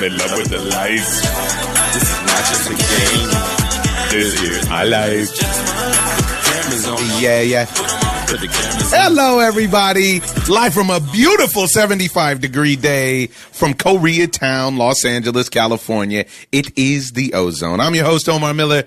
in love with the lights. This is not just a game. This is my life. Yeah. Hello, everybody. Live from a beautiful 75-degree day from Koreatown, Los Angeles, California. It is the Ozone. I'm your host, Omar Miller.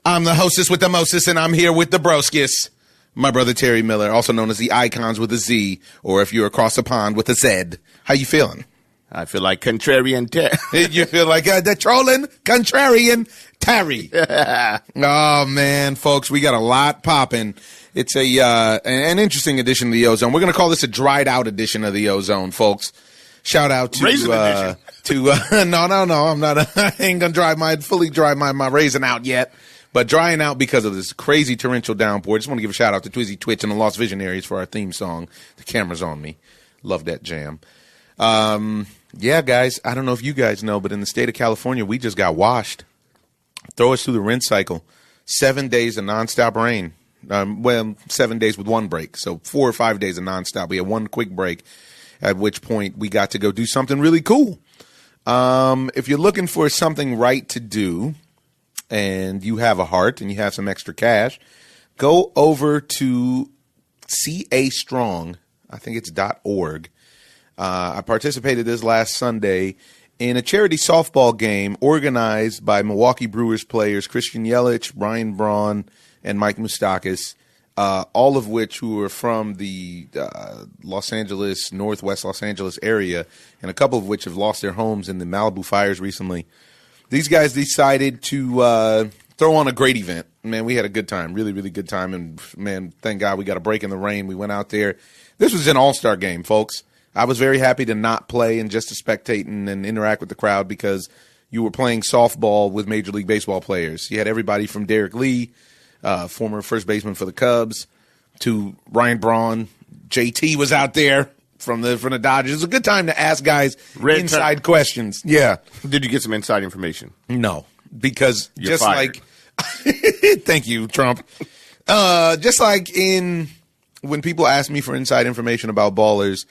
I'm the hostess with the mostest, and I'm here with the broskis. My brother Terry Miller, also known as the Icons with a Z, or if you're across the pond with a Z. How you feeling? I feel like contrarian Terry. You feel like the trolling contrarian Terry. Oh, man, folks, we got a lot popping. It's an interesting edition of the Ozone. We're going to call this a dried-out edition of the Ozone, folks. Shout out to Raisin edition. No, I'm not. I ain't gonna fully dry my raisin out yet. But drying out because of this crazy torrential downpour. Just want to give a shout out to Twizzy Twitch and the Lost Visionaries for our theme song. The camera's on me. Love that jam. Yeah, guys, I don't know if you guys know, but in the state of California, we just got washed. Throw us through the rinse cycle. 7 days of nonstop rain. 7 days with one break. So 4 or 5 days of nonstop. We had one quick break, at which point we got to go do something really cool. If you're looking for something right to do, and you have a heart and you have some extra cash, go over to CA Strong. I think it's .org. I participated this last Sunday in a charity softball game organized by Milwaukee Brewers players Christian Yelich, Ryan Braun, and Mike Moustakas, all of which who are from the Los Angeles, northwest Los Angeles area, and a couple of which have lost their homes in the Malibu fires recently. These guys decided to throw on a great event. Man, we had a good time, really, really good time. And, man, thank God we got a break in the rain. We went out there. This was an all-star game, folks. I was very happy to not play and just to spectate and interact with the crowd because you were playing softball with Major League Baseball players. You had everybody from Derek Lee, former first baseman for the Cubs, to Ryan Braun. JT was out there. From the Dodgers. It was a good time to ask guys inside questions. Yeah. Did you get some inside information? No, because You're just fired. like, thank you, Trump. Just like when people ask me for inside information about ballers,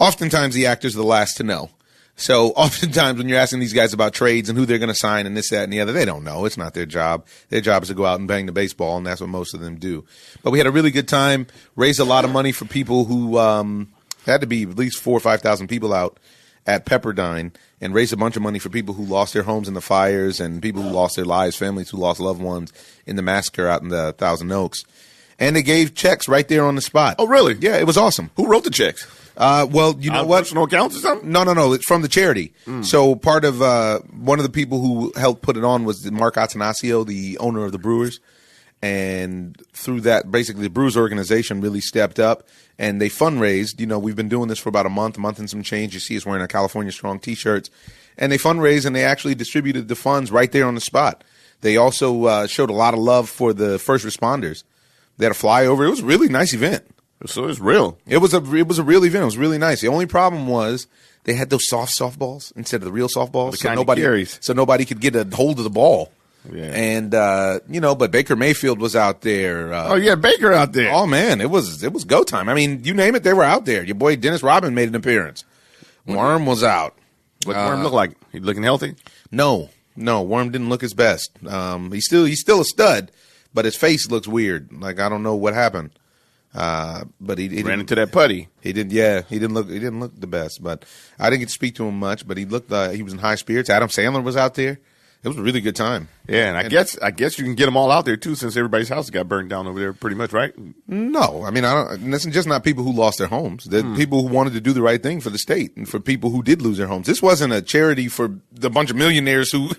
oftentimes the actors are the last to know. So oftentimes when you're asking these guys about trades and who they're going to sign and this, that, and the other, they don't know. It's not their job. Their job is to go out and bang the baseball, and that's what most of them do. But we had a really good time, raised a lot of money for people who had to be at least 4,000 or 5,000 people out at Pepperdine, and raised a bunch of money for people who lost their homes in the fires and people who lost their lives, families who lost loved ones in the massacre out in the Thousand Oaks. And they gave checks right there on the spot. Oh, really? Yeah, it was awesome. Who wrote the checks? Well, you know what? Personal accounts or something? No. It's from the charity. So part of one of the people who helped put it on was Mark Attanasio, the owner of the Brewers. And through that, basically, the Brewers organization really stepped up, and they fundraised. You know, we've been doing this for about a month and some change. You see us wearing our California Strong T-shirts. And they fundraised, and they actually distributed the funds right there on the spot. They also showed a lot of love for the first responders. They had a flyover. It was a really nice event. So it's real. It was a real event. It was really nice. The only problem was they had those soft softballs instead of the real softballs. So nobody could get a hold of the ball. Yeah. And, but Baker Mayfield was out there. Baker out there. Oh, man, it was go time. I mean, you name it, they were out there. Your boy Dennis Rodman made an appearance. Worm was out. What Worm look like? He looking healthy? No, Worm didn't look his best. He's still a stud, but his face looks weird. Like, I don't know what happened. But he ran into that putty. He didn't look the best, but I didn't get to speak to him much, but he looked, he was in high spirits. Adam Sandler was out there. It was a really good time. Yeah, and I guess you can get them all out there too, since everybody's house got burned down over there, pretty much, right? No, I mean, this is just not people who lost their homes. They're people who wanted to do the right thing for the state and for people who did lose their homes. This wasn't a charity for the bunch of millionaires who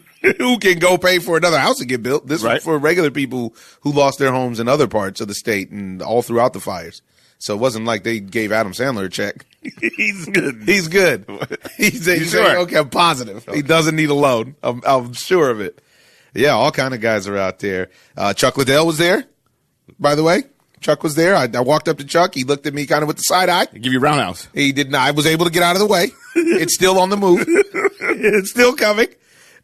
can go pay for another house to get built. This was for regular people who lost their homes in other parts of the state and all throughout the fires. So it wasn't like they gave Adam Sandler a check. He's good. He's good. He's sure? Okay, I'm positive. Okay. He doesn't need a loan. I'm sure of it. Yeah, all kind of guys are out there. Chuck Liddell was there, by the way. Chuck was there. I walked up to Chuck. He looked at me kind of with the side eye. Give you a roundhouse. He did not. I was able to get out of the way. It's still on the move. It's still coming.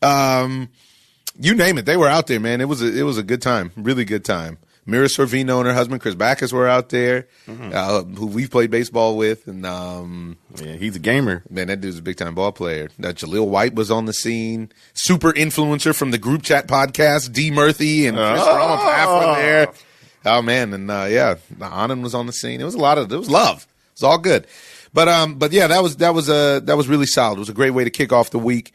You name it. They were out there, man. It was a good time. Really good time. Mira Sorvino and her husband Chris Backus were out there, who we've played baseball with, and yeah, he's a gamer. Man, that dude's a big time ball player. Jaleel White was on the scene. Super influencer from the group chat podcast, D Murphy and Chris Ramapath were there. Oh man, and Anand was on the scene. It was love. It was all good. But yeah, that was really solid. It was a great way to kick off the week.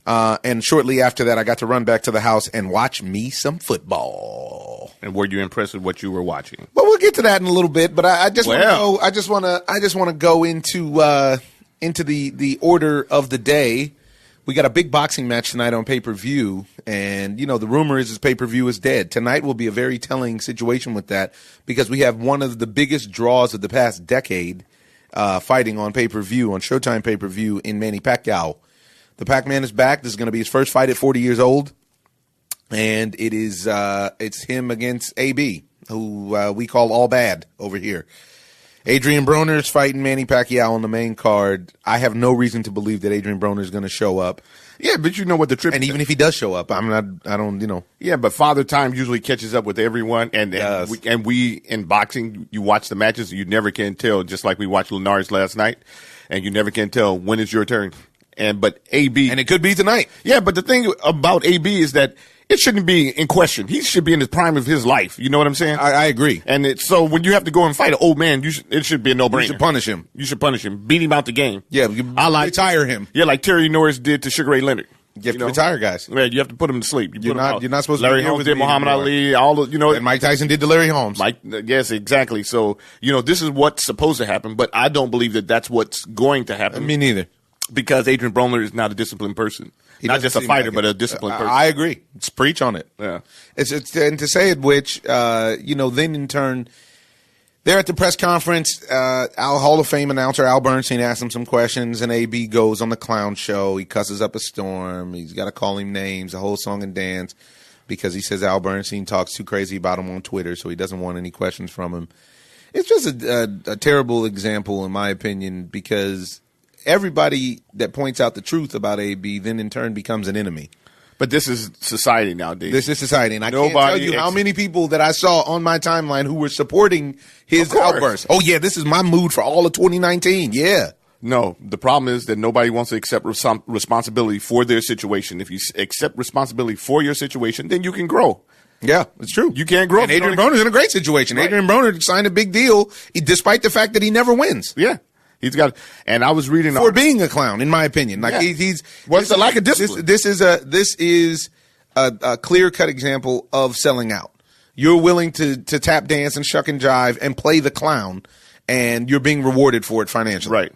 And shortly after that, I got to run back to the house and watch me some football. And were you impressed with what you were watching? Well, we'll get to that in a little bit, but I just want to go into the order of the day. We got a big boxing match tonight on pay-per-view, and the rumor is pay-per-view is dead. Tonight will be a very telling situation with that because we have one of the biggest draws of the past decade fighting on pay-per-view, on Showtime pay-per-view in Manny Pacquiao. The Pac-Man is back. This is going to be his first fight at 40 years old, and it's him against AB, who we call all bad over here. Adrian Broner is fighting Manny Pacquiao on the main card. I have no reason to believe that Adrian Broner is going to show up. Yeah, but you know what the trip. And even if he does show up, I don't. Yeah, but Father Time usually catches up with everyone, and we in boxing, you watch the matches, you never can tell. Just like we watched Linares last night, and you never can tell when it's your turn. But AB, and it could be tonight. Yeah, but the thing about AB is that it shouldn't be in question. He should be in the prime of his life. You know what I'm saying? I agree. And so when you have to go and fight an old man, it should be a no-brainer. You should punish him. You should punish him. Beat him out the game. Yeah, retire him. Yeah, like Terry Norris did to Sugar Ray Leonard. You have to retire guys. Yeah, you have to put them to sleep. You're not supposed to. Larry Holmes did Muhammad Ali. And Mike Tyson did to Larry Holmes. Yes, exactly. So this is what's supposed to happen, but I don't believe that that's what's going to happen. Me neither. Because Adrian Broner is not a disciplined person. Not just a fighter, but a disciplined person. I agree. It's preach on it. Yeah. And to say it, which, then in turn, they're at the press conference. Hall of Fame announcer Al Bernstein asks him some questions, and AB goes on the clown show. He cusses up a storm. He's got to call him names, a whole song and dance, because he says Al Bernstein talks too crazy about him on Twitter, so he doesn't want any questions from him. It's just a terrible example, in my opinion, because everybody that points out the truth about AB then in turn becomes an enemy. But this is society nowadays. This is society, and I can't tell you how many people that I saw on my timeline who were supporting his outburst. Oh yeah, this is my mood for all of 2019. Yeah. No, the problem is that nobody wants to accept responsibility for their situation. If you accept responsibility for your situation, then you can grow. Yeah, it's true. You can't grow. And Adrian Broner's in a great situation. Right. Adrian Broner signed a big deal despite the fact that he never wins. Yeah. He's got, and I was reading for being a clown, in my opinion. Like he's what's the lack of discipline? This is a clear cut example of selling out. You're willing to tap dance and shuck and jive and play the clown, and you're being rewarded for it financially. Right.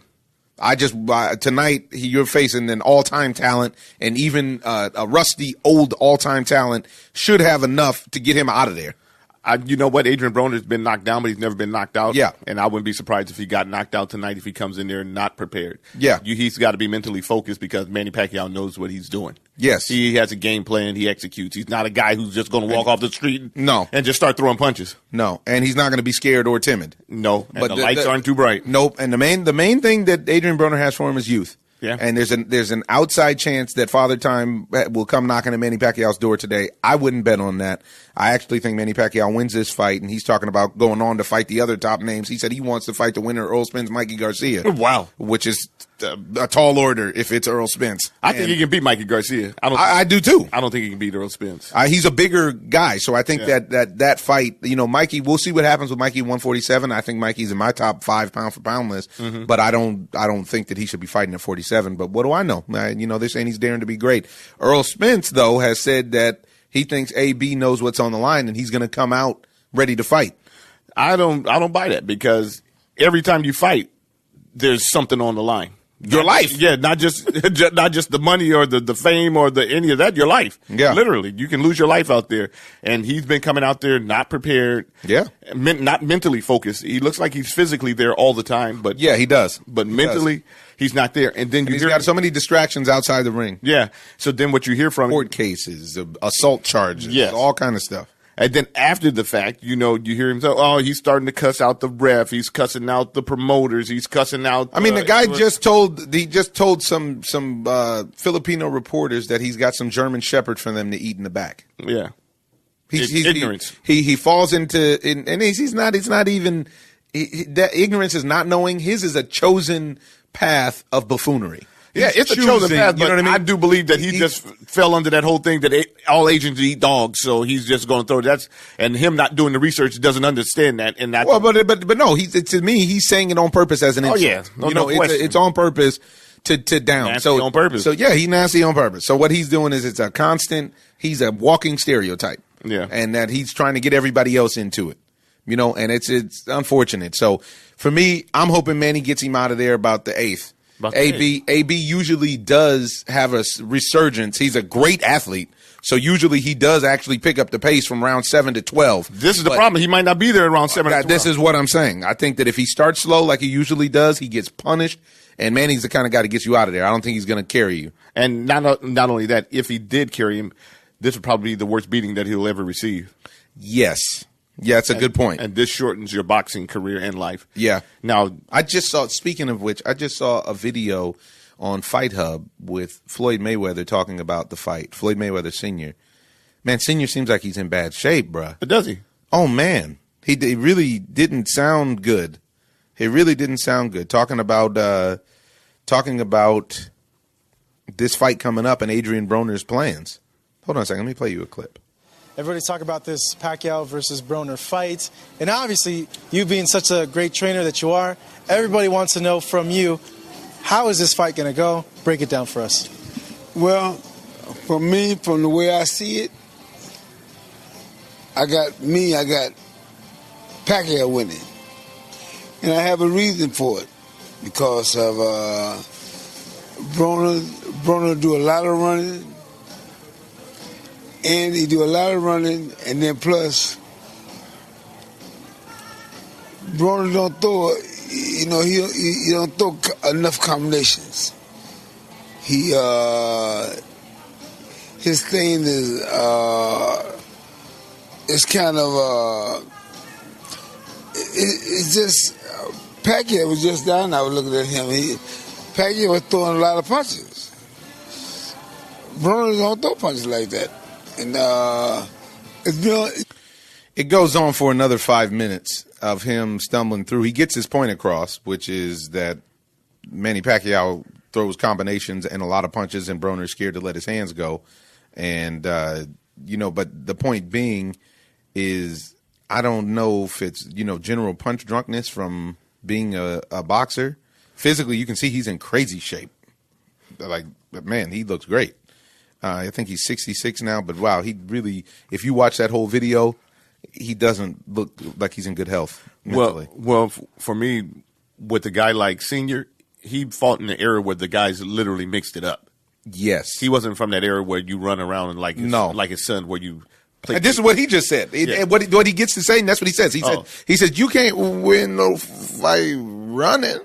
Tonight you're facing an all time talent, and even a rusty old all time talent should have enough to get him out of there. You know what? Adrian Broner's been knocked down, but he's never been knocked out. Yeah. And I wouldn't be surprised if he got knocked out tonight if he comes in there not prepared. Yeah. He's got to be mentally focused because Manny Pacquiao knows what he's doing. Yes. He has a game plan. He executes. He's not a guy who's just going to walk off the street and just start throwing punches. No. And he's not going to be scared or timid. No. And the lights aren't too bright. Nope. And the main thing that Adrian Broner has for him is youth. Yeah. And there's an outside chance that Father Time will come knocking at Manny Pacquiao's door today. I wouldn't bet on that. I actually think Manny Pacquiao wins this fight, and he's talking about going on to fight the other top names. He said he wants to fight the winner, Earl Spence, Mikey Garcia. Wow. Which is a tall order if it's Earl Spence. I think he can beat Mikey Garcia. I do too. I don't think he can beat Earl Spence. He's a bigger guy, so I think that fight, Mikey, we'll see what happens with Mikey 147. I think Mikey's in my top 5 pound for pound list, but I don't think that he should be fighting at 47. But what do I know? They're saying he's daring to be great. Earl Spence, though, has said that he thinks AB knows what's on the line and he's going to come out ready to fight. I don't buy that because every time you fight, there's something on the line. Your life. Yeah, not just the money or the fame or any of that, your life. Yeah. Literally. You can lose your life out there. And he's been coming out there not prepared. Yeah. Not mentally focused. He looks like he's physically there all the time, but yeah, he does. But mentally, he's not there. And then he's got so many distractions outside the ring. Yeah. So then what you hear from court cases, assault charges, all kind of stuff. And then after the fact, you hear him say, "Oh, he's starting to cuss out the ref. He's cussing out the promoters. He's cussing out." I mean, the guy just told some Filipino reporters that he's got some German Shepherd for them to eat in the back. Yeah, Ignorance. He falls into and he's not even that ignorance is not knowing. His is a chosen path of buffoonery. Yeah, it's a chosen path, but you know what I mean? I do believe that he just fell under that whole thing that all agents eat dogs, so he's just going to throw and him not doing the research doesn't understand that. And that. Well, but no, to me, he's saying it on purpose as an insult. Oh yeah, no it's on purpose to down. Nasty on purpose. So yeah, he's nasty on purpose. So what he's doing is it's a constant. He's a walking stereotype. Yeah, and that he's trying to get everybody else into it. And it's unfortunate. So for me, I'm hoping Manny gets him out of there about the 8th. AB usually does have a resurgence. He's a great athlete, so usually he does actually pick up the pace from round 7 to 12. This is the problem. He might not be there around 7 to 12. This is what I'm saying. I think that if he starts slow like he usually does, he gets punished, and Manny's the kind of guy that gets you out of there. I don't think he's going to carry you. And not only that, if he did carry him, this would probably be the worst beating that he'll ever receive. Yes. Yeah, it's a good point. And this shortens your boxing career and life. Yeah. Now, speaking of which, I just saw a video on Fight Hub with Floyd Mayweather talking about the fight. Floyd Mayweather Sr. Man, Sr. seems like he's in bad shape, bruh. But does he? Oh, man. He really didn't sound good. He really didn't sound good. Talking about this fight coming up and Adrian Broner's plans. Hold on a second. Let me play you a clip. Everybody's talking about this Pacquiao versus Broner fight. And obviously, you being such a great trainer that you are, everybody wants to know from you, how is this fight going to go? Break it down for us. Well, for me, from the way I see it, I got Pacquiao winning. And I have a reason for it. Because of Broner do a lot of running. And he do a lot of running, and then plus, Broner don't throw, he don't throw enough combinations. His thing is kind of, it's just, Pacquiao was just down, I was looking at him, Pacquiao was throwing a lot of punches. Broner don't throw punches like that. And it goes on for another 5 minutes of him stumbling through. He gets his point across, which is that Manny Pacquiao throws combinations and a lot of punches, and Broner's scared to let his hands go. And but the point being is I don't know if it's general punch drunkenness from being a boxer. Physically, you can see he's in crazy shape. Like, man, he looks great. I think he's 66 now, but wow, he really, if you watch that whole video, he doesn't look like he's in good health mentally. Well, for me, with a guy like Senior, he fought in the era where the guys literally mixed it up. Yes. He wasn't from that era where you run around and like his son, where you play. And this is what he just said. And what he gets to say, and that's what he says. He said, you can't win no fight running.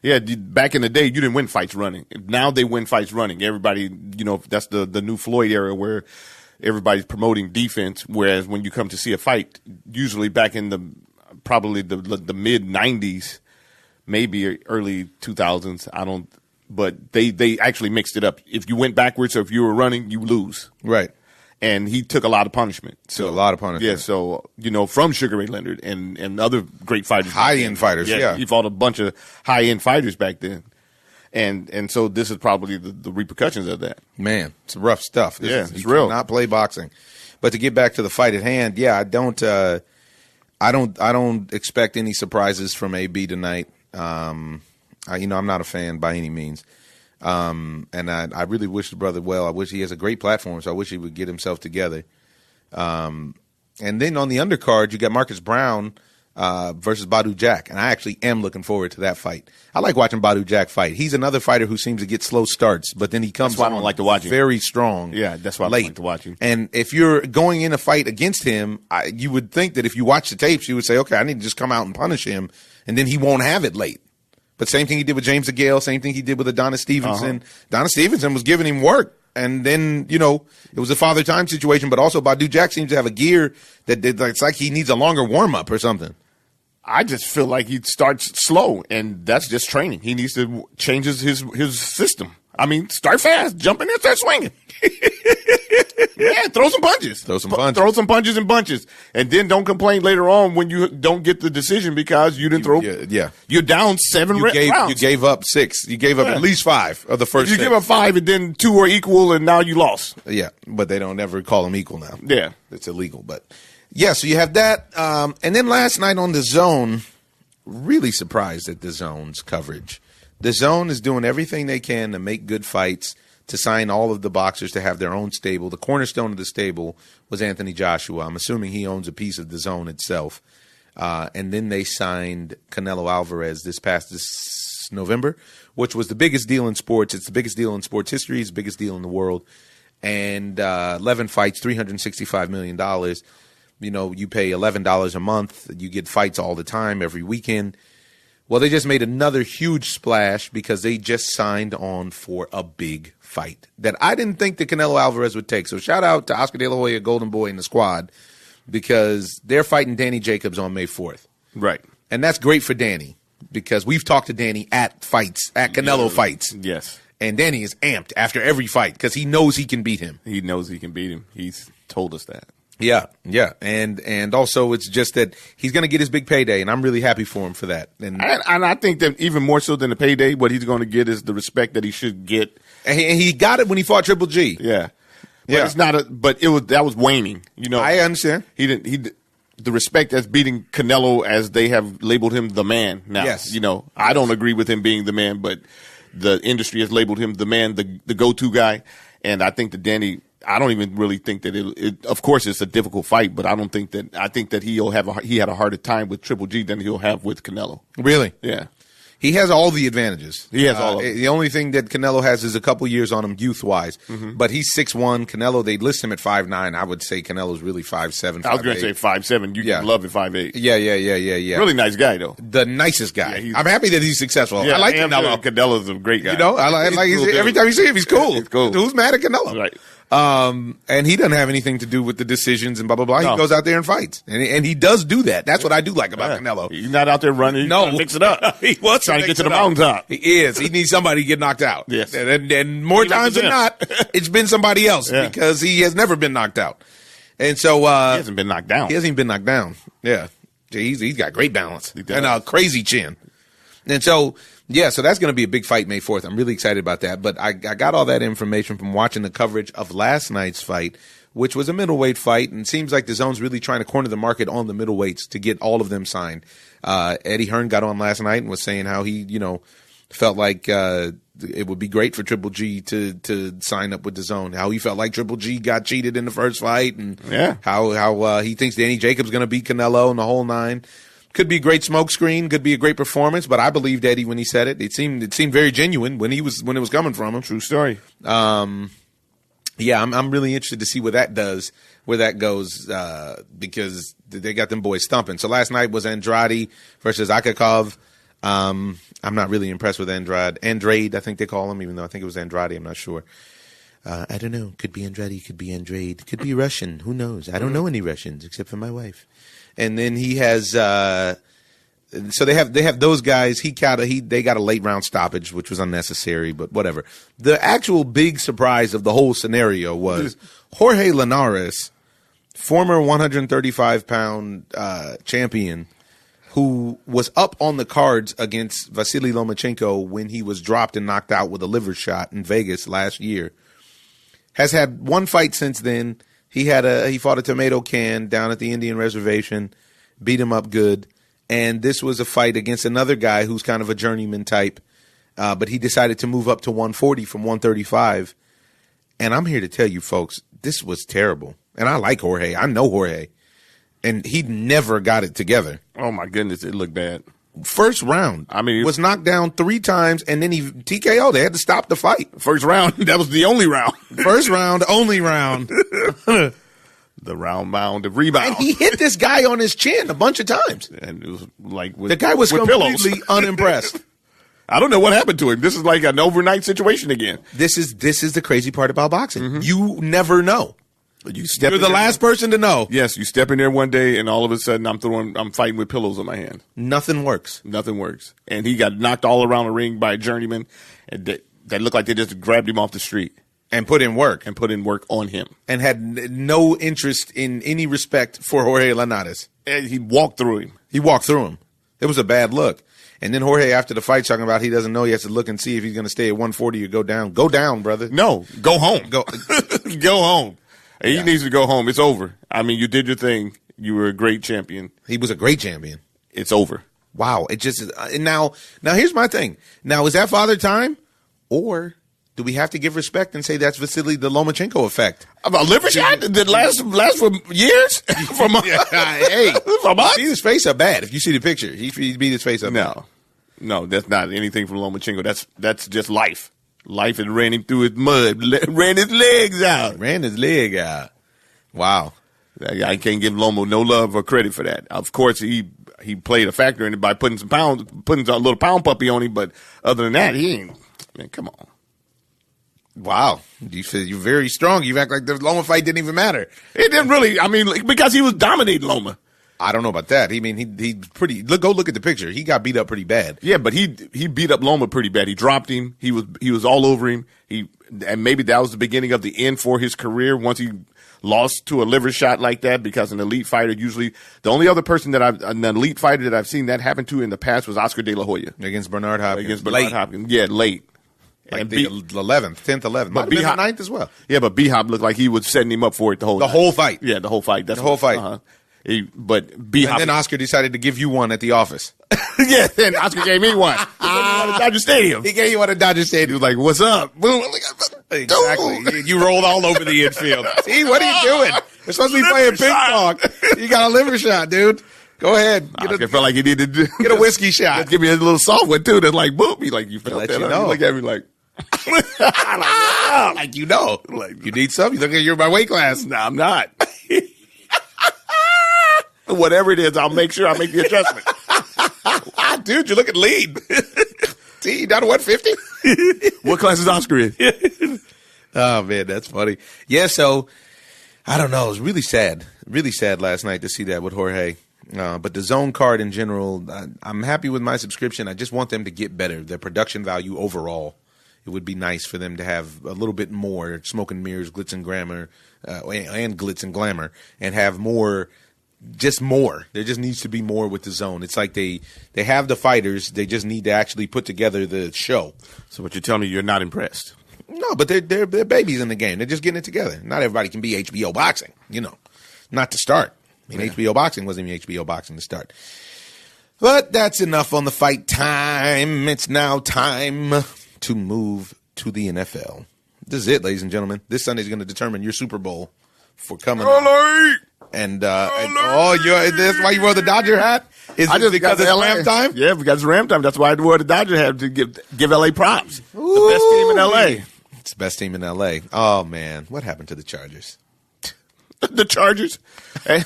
Yeah, back in the day, you didn't win fights running. Now they win fights running. Everybody, that's the new Floyd era where everybody's promoting defense. Whereas when you come to see a fight, usually back in the mid 90s, maybe early 2000s, but they actually mixed it up. If you went backwards or if you were running, you lose. Right. And he took a lot of punishment. So a lot of punishment. Yeah, so from Sugar Ray Leonard and other great fighters, high-end fighters. Yeah, he fought a bunch of high-end fighters back then, and so this is probably the repercussions of that. Man, it's rough stuff. It's real. Not play boxing, but to get back to the fight at hand, I don't expect any surprises from AB tonight. I'm not a fan by any means. And I really wish the brother well. I wish he has a great platform, so I wish he would get himself together. And then on the undercard, you got Marcus Brown versus Badu Jack, and I actually am looking forward to that fight. I like watching Badu Jack fight. He's another fighter who seems to get slow starts, but then he comes on I don't like to watch him. Very strong. Yeah, that's why I like to watch him. And if you're going in a fight against him, you would think that if you watch the tapes, you would say, okay, I need to just come out and punish him, and then he won't have it late. But same thing he did with James DeGale, same thing he did with Adonis Stevenson. Adonis Stevenson was giving him work. And then, it was a father time situation, but also Badu Jack seems to have a gear that it's like he needs a longer warm up or something. I just feel like he starts slow, and that's just training. He needs to change his system. I mean, start fast, jump in there, start swinging. Yeah, throw some punches. Throw some punches. Throw some punches and bunches. And then don't complain later on when you don't get the decision because you didn't throw. Yeah. You're down 7 rounds. You gave up 6. You gave up at least 5 of the first You 6. give up 5 and then 2 are equal and now you lost. Yeah, but they don't ever call them equal now. Yeah. It's illegal. But, yeah, so you have that. And then last night on the Zone, really surprised at the Zone's coverage. The Zone is doing everything they can to make good fights, to sign all of the boxers to have their own stable. The cornerstone of the stable was Anthony Joshua. I'm assuming he owns a piece of the Zone itself. And then they signed Canelo Alvarez this November, which was the biggest deal in sports. It's the biggest deal in sports history. It's the biggest deal in the world. And 11 fights, $365 million. You know, you pay $11 a month. You get fights all the time, every weekend. Well, they just made another huge splash because they just signed on for a big fight that I didn't think that Canelo Alvarez would take. So shout out to Oscar De La Hoya, Golden Boy, and the squad because they're fighting Danny Jacobs on May 4th. Right. And that's great for Danny because we've talked to Danny at Canelo fights. Yes. And Danny is amped after every fight because he knows he can beat him. He knows he can beat him. He's told us that. Yeah. And also it's just that he's going to get his big payday, and I'm really happy for him for that. And I think that even more so than the payday, what he's going to get is the respect that he should get. And he got it when he fought Triple G. Yeah. But it's not that was waning. You know, I understand. The respect as beating Canelo as they have labeled him the man now. Yes. You know, I don't agree with him being the man, but the industry has labeled him the man, the go-to guy. And I think that Danny, I don't even really think that it of course it's a difficult fight, but I think that he had a harder time with Triple G than he'll have with Canelo. Really? Yeah. He has all the advantages. He has all of them. The only thing that Canelo has is a couple years on him youth-wise. Mm-hmm. But he's 6'1". Canelo, they list him at 5'9". I would say Canelo's really 5'7", 5'8". I was going to say 5'7". You can love at 5'8". Yeah. Really nice guy, though. The nicest guy. Yeah, I'm happy that he's successful. Yeah, I like Canelo. Canelo's a great guy. You know, every time you see him, he's cool. He's cool. Who's mad at Canelo? Right. And he doesn't have anything to do with the decisions and blah, blah, blah. No. He goes out there and fights. And he does do that. That's what I do like about Canelo. He's not out there running. He's trying to mix it up. He was trying to get to the mountaintop. He is. He needs somebody to get knocked out. Yes. And more times than not, it's been somebody else because he has never been knocked out. And so he hasn't been knocked down. He hasn't even been knocked down. Yeah. He's got great balance and a crazy chin. And so, so that's going to be a big fight May 4th. I'm really excited about that. But I got all that information from watching the coverage of last night's fight, which was a middleweight fight. And it seems like the Zone's really trying to corner the market on the middleweights to get all of them signed. Eddie Hearn got on last night and was saying how he, felt like it would be great for Triple G to sign up with the Zone. How he felt like Triple G got cheated in the first fight, and how he thinks Danny Jacobs going to beat Canelo and the whole nine. Could be a great smokescreen, could be a great performance, but I believed Eddie when he said it. It seemed very genuine when it was coming from him. True story. I'm really interested to see where that goes, because they got them boys stumping. So last night was Andrade versus Akakov. I'm not really impressed with Andrade, I think they call him, even though I think it was Andrade. I'm not sure. I don't know. Could be Andrade, could be Andrade, could be Russian. Who knows? I don't know any Russians except for my wife. And then he has, so they have those guys. They got a late round stoppage, which was unnecessary, but whatever. The actual big surprise of the whole scenario was Jorge Linares, former 135-pound champion, who was up on the cards against Vasily Lomachenko when he was dropped and knocked out with a liver shot in Vegas last year, has had one fight since then. He fought a tomato can down at the Indian reservation, beat him up good, and this was a fight against another guy who's kind of a journeyman type, but he decided to move up to 140 from 135. And I'm here to tell you, folks, this was terrible. And I like Jorge. I know Jorge. And he never got it together. Oh, my goodness, it looked bad. First round, was knocked down 3 times, and then he TKO. They had to stop the fight. First round, that was the only round. First round, only round. The round mound of rebound. And he hit this guy on his chin a bunch of times. And it was like the guy was completely unimpressed. I don't know what happened to him. This is like an overnight situation again. This is the crazy part about boxing. Mm-hmm. You never know. You're the last person to know. Yes, you step in there one day and all of a sudden I'm fighting with pillows on my hands. Nothing works. Nothing works. And he got knocked all around the ring by a journeyman that looked like they just grabbed him off the street. And put in work. And put in work on him. And had no interest in any respect for Jorge Linares. And he walked through him. He walked through him. It was a bad look. And then Jorge, after the fight, talking about he doesn't know. He has to look and see if he's going to stay at 140 or go down. Go down, brother. No, go home. Go home. He needs to go home. It's over. I mean, you did your thing. You were a great champion. He was a great champion. It's over. Wow. It just now here's my thing. Now, is that father time, or do we have to give respect and say that's Vasily the Lomachenko effect? About liver shot that last for years? From hey, from us? see his face up bad. If you see the picture, he beat his face up. No, that's not anything from Lomachenko. That's just life. Life had ran him through his mud, ran his legs out. Ran his leg out. Wow. I can't give Lomo no love or credit for that. Of course, he played a factor in it by putting a little pound puppy on him, but other than that, he ain't. Man, come on. Wow. You feel you're very strong. You act like the Loma fight didn't even matter. It didn't really. I mean, because he was dominating Loma. I don't know about that. I mean, he pretty. Go look at the picture. He got beat up pretty bad. Yeah, but he beat up Loma pretty bad. He dropped him. He was all over him. And maybe that was the beginning of the end for his career once he lost to a liver shot like that, because an elite fighter usually, the only other person an elite fighter that I've seen that happen to in the past was Oscar De La Hoya. Against Bernard Hopkins. Hopkins. Yeah, late. Like and the 10th, 11th. But the 9th as well. Yeah, but B-Hop looked like he was setting him up for it the whole fight. Yeah, the whole fight. That's the whole fight. But B-Hop. And then Oscar decided to give you one at the office. Yeah, then Oscar gave me one. At Dodger Stadium. He gave you one at Dodger Stadium. He was like, "What's up?" Boom. Exactly. You rolled all over the infield. See, what are you doing? We're supposed to be playing ping pong. You got a liver shot, dude. Go ahead. Oscar felt like he needed to get a whiskey shot. Let's give me a little soft one too. That's like, boom. He like, you felt let that. You know. He look at me like. Like you know, like you need something. You look at you're my weight class. No, I'm not. Whatever it is, I'll make sure I make the adjustment. Dude, you looking lean. See, you down to 150? What class is Oscar in? Oh man, that's funny. Yeah, so I don't know. It was really sad last night to see that with Jorge. But the Zone card in general, I'm happy with my subscription. I just want them to get better. Their production value overall. It would be nice for them to have a little bit more smoke and mirrors, glitz and glamour, and glitz and glamour, and have more. Just more. There just needs to be more with the Zone. It's like they have the fighters. They just need to actually put together the show. So what you're telling me, you're not impressed? No, but they're babies in the game. They're just getting it together. Not everybody can be HBO boxing, not to start. I mean, HBO boxing wasn't even HBO boxing to start. But that's enough on the fight time. It's now time to move to the NFL. This is it, ladies and gentlemen. This Sunday is going to determine your Super Bowl for coming. That's why you wore the Dodger hat? Is it because it's Ram time? Yeah, because it's Ram time. That's why I wore the Dodger hat, to give LA props. Ooh, the best team in LA. It's the best team in LA. Oh man, what happened to the Chargers? The Chargers. We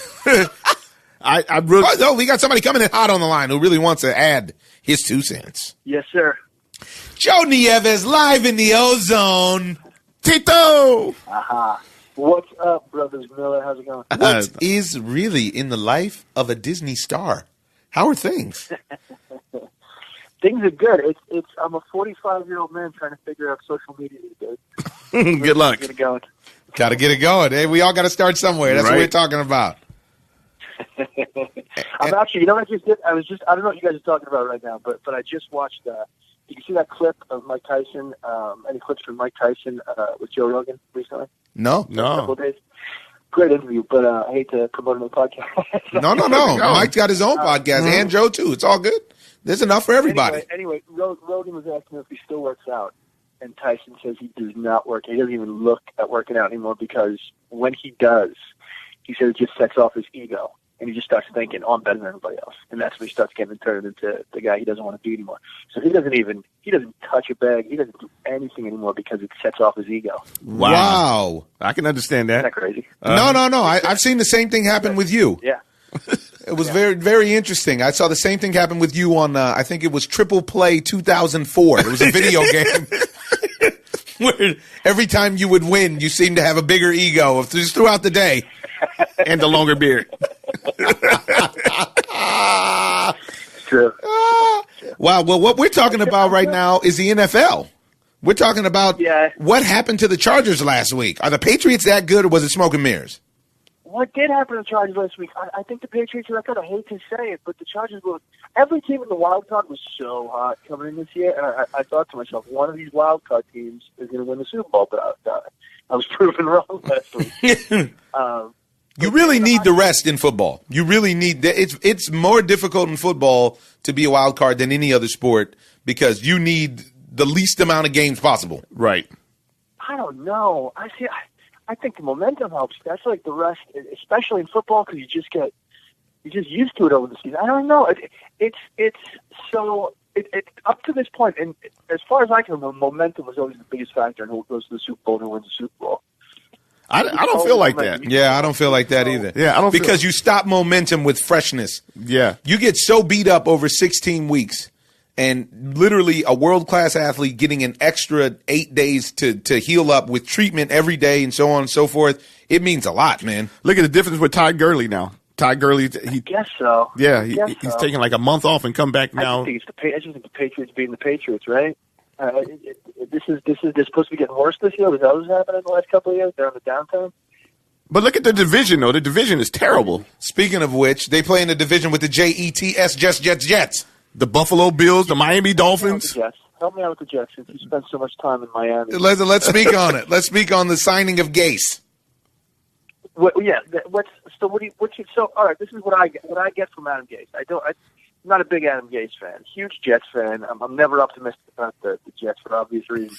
got somebody coming in hot on the line who really wants to add his 2 cents. Yes, sir. Joe Nieves live in the Ozone. Tito. Aha. What's up, Brothers Miller? How's it going? What is really in the life of a Disney star? How are things? Things are good. I'm a 45-year-old man trying to figure out social media these days. Good luck. Get it going. Got to get it going. Hey, we all got to start somewhere. That's what we're talking about. I'm actually, what I just did? I don't know what you guys are talking about right now, but I just watched, did you see that clip of Mike Tyson, any clips from Mike Tyson with Joe Rogan recently? No. A couple of days? Great interview, but I hate to promote him on the podcast. No. Mike's got his own podcast, and Joe too. It's all good. There's enough for everybody. Anyway, Rogan was asking if he still works out, and Tyson says he does not work. He doesn't even look at working out anymore because when he does, he says it just sets off his ego. And he just starts thinking, "Oh, I'm better than everybody else," and that's when he starts getting turned into the guy he doesn't want to be anymore. So he doesn't touch a bag, he doesn't do anything anymore because it sets off his ego. Wow. I can understand that. Isn't that crazy? No. I've seen the same thing happen with you. Yeah. It was very, very interesting. I saw the same thing happen with you on, I think it was Triple Play 2004. It was a video game where every time you would win, you seemed to have a bigger ego just throughout the day. And the longer beard. True. Wow. Well, what we're talking about right now is the NFL. We're talking about Yeah. what happened to the Chargers last week. Are the Patriots that good, or was it smoke and mirrors? What did happen to the Chargers last week? I think the Patriots record, I hate to say it, but the Chargers were, every team in the wild card was so hot coming in this year, and I thought to myself, one of these wild card teams is going to win the Super Bowl, but I was proven wrong last week. You really need the rest in football. You really need it's more difficult in football to be a wild card than any other sport because you need the least amount of games possible. Right. I don't know. I think the momentum helps. That's like the rest, especially in football, because you're just used to it over the season. I don't know. It's up to this point, and as far as I can remember, momentum was always the biggest factor in who goes to the Super Bowl and who wins the Super Bowl. I don't feel like that. Yeah, I don't feel like that either. Yeah, I don't because you stop momentum with freshness. Yeah. You get so beat up over 16 weeks, and literally a world-class athlete getting an extra 8 days to heal up with treatment every day and so on and so forth. It means a lot, man. Look at the difference with Todd Gurley now. Todd Gurley, I guess so. Yeah, he's taking like a month off and come back now. I just think the Patriots being the Patriots, right? This is supposed to be getting worse this year. Was that what's happening in the last couple of years? They're on the downturn. But look at the division, though. The division is terrible. Speaking of which, they play in the division with the Jets, Jets. The Buffalo Bills, the Miami Dolphins. Help me out with the Jets since you spent so much time in Miami. Let's speak on it. Let's speak on the signing of Gase. All right, this is what I get from Adam Gase. I'm not a big Adam Gase fan. Huge Jets fan. I'm never optimistic about the Jets for obvious reasons.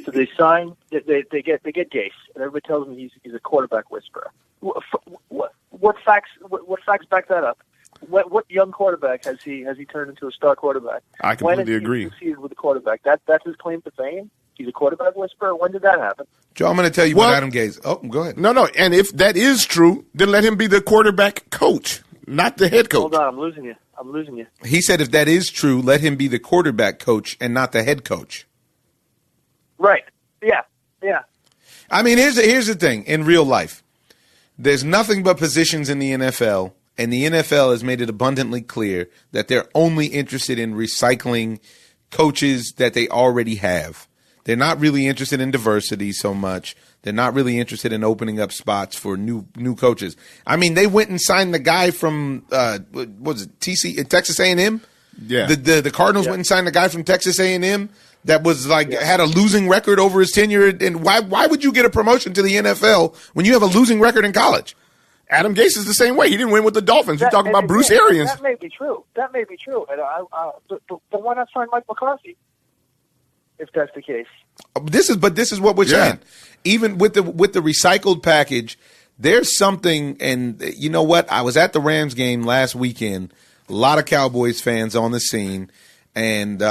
So they sign, they get Gase, and everybody tells me he's a quarterback whisperer. What facts back that up? What young quarterback has he turned into a star quarterback? I completely agree. When has he succeeded with the quarterback? That's his claim to fame. He's a quarterback whisperer. When did that happen? Joe, I'm going to tell you what Adam Gase. Oh, go ahead. No. And if that is true, then let him be the quarterback coach, not the head coach. Hold on, I'm losing you. He said if that is true, let him be the quarterback coach and not the head coach. Right. Yeah. I mean, here's the thing. In real life, there's nothing but positions in the NFL, and the NFL has made it abundantly clear that they're only interested in recycling coaches that they already have. They're not really interested in diversity so much. They're not really interested in opening up spots for new coaches. I mean, they went and signed the guy from what was it, Texas A&M? Yeah. The Cardinals went and signed the guy from Texas A&M that was had a losing record over his tenure. And why would you get a promotion to the NFL when you have a losing record in college? Adam Gase is the same way. He didn't win with the Dolphins. You're talking about Bruce Arians. That may be true. And but why not sign Mike McCarthy? If that's the case. This is what we're saying. Even with the recycled package, there's something. And you know what? I was at the Rams game last weekend. A lot of Cowboys fans on the scene, and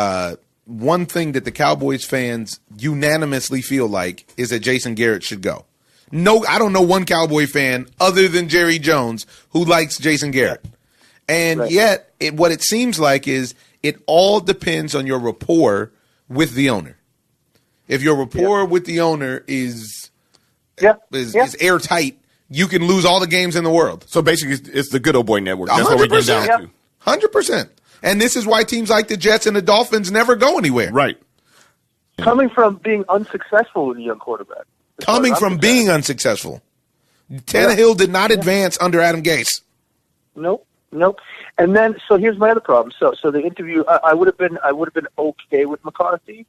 one thing that the Cowboys fans unanimously feel like is that Jason Garrett should go. No, I don't know one Cowboy fan other than Jerry Jones who likes Jason Garrett. And yet, what it seems like is it all depends on your rapport with the owner. If your rapport with the owner is airtight, you can lose all the games in the world. So basically, it's the good old boy network. That's what we're getting down to. 100%. And this is why teams like the Jets and the Dolphins never go anywhere. Right. Coming from being unsuccessful with a young quarterback. Coming from being unsuccessful. Tannehill did not advance under Adam Gase. Nope. And then, so here's my other problem. So the interview, I would have been okay with McCarthy.